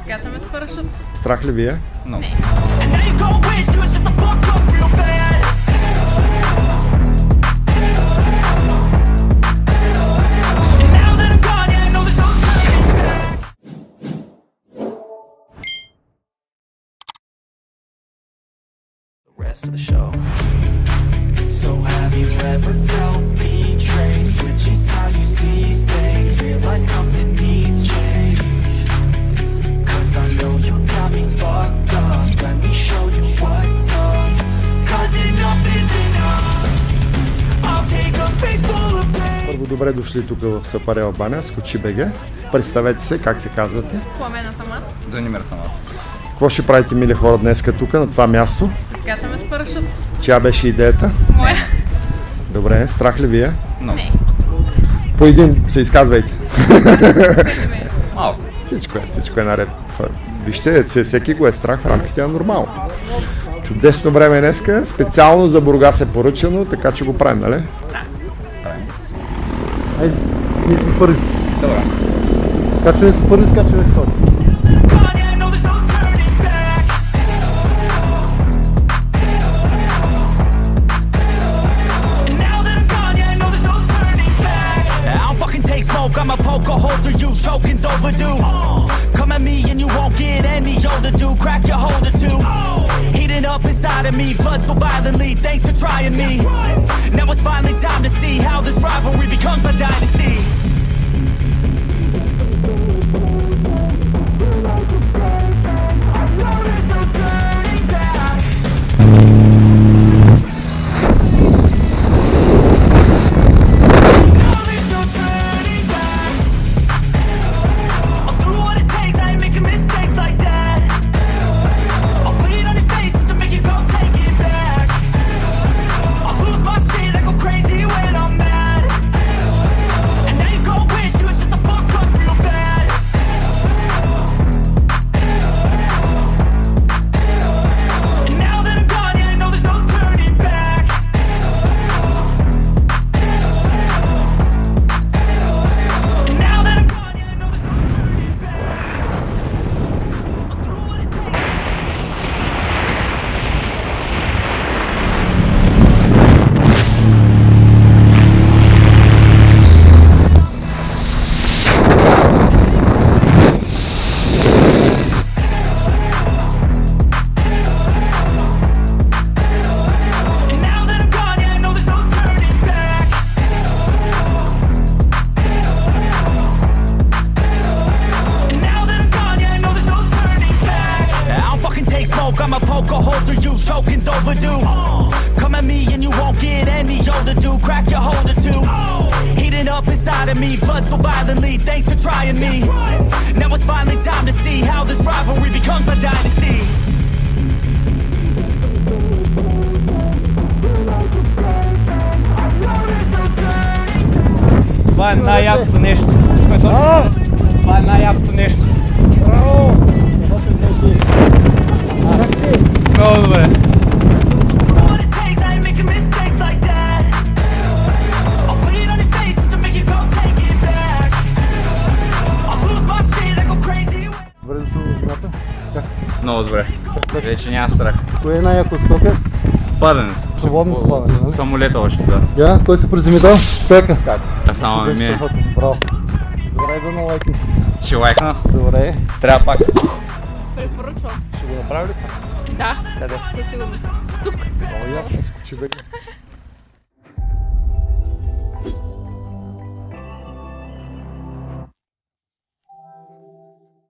Скачаме с парашут. Страх ли ви е? Не. Rest of the show. So have you ever felt betrayed? Switches how you see things. Realize something needs change. 'Cause I know you got me fucked up. Let me show you what's up. 'Cause enough is enough. I'll take a face full of pain. Първо, добре дошли тук в Сапарел баня с Кочи БГ. Представете се, как се казвате? Пламена съм аз. Данимир съм аз. Какво ще правите, мили хора, днеска тук, на това място? Ще скачаме с парашут. Чия беше идеята? Моя. Добре, страх ли ви е? Не. По един се изказвайте. Малко. Всичко е наред. Вижте, всеки го е страх в рамките на нормално. Чудесно време днеска, специално за Бургас е поръчано, така че го правим, нали? Правим. Айде, ние сме първи. Добре. Скачваме се първи, скачваме се втори. I'ma poke a hole through you, choking's overdue. Come at me and you won't get any older, dude. Crack your holder too. Heating up inside of me, blood so violently. Thanks for trying me. Now it's finally time to see how this rivalry becomes a dynasty. I'ma poke a hole through you, choking's overdue. Come at me and you won't get any older, dude. Crack your holder too. Heating up inside of me, blood so violently. Thanks for trying me. Now it's finally time to see how this rivalry becomes a dynasty. Това е най-якото нещо. Това е най-якото нещо. Браво! Много добре. Добре дошъл на земята. Как си? Много добре. Вече няма страх. Кое е най-яко от скока? Падане. Свободното падане, нали? Самолета още, да. Я, кой се приземител? Пека. Как? А само ми е. Браво. Добре го на лайкни. Ще лайкна. Добре. Трябва пак. Препоръчвам. Ще го направи ли това? Да. Къде? Със сигурност. Тук. Много ясно, Кочи БГ.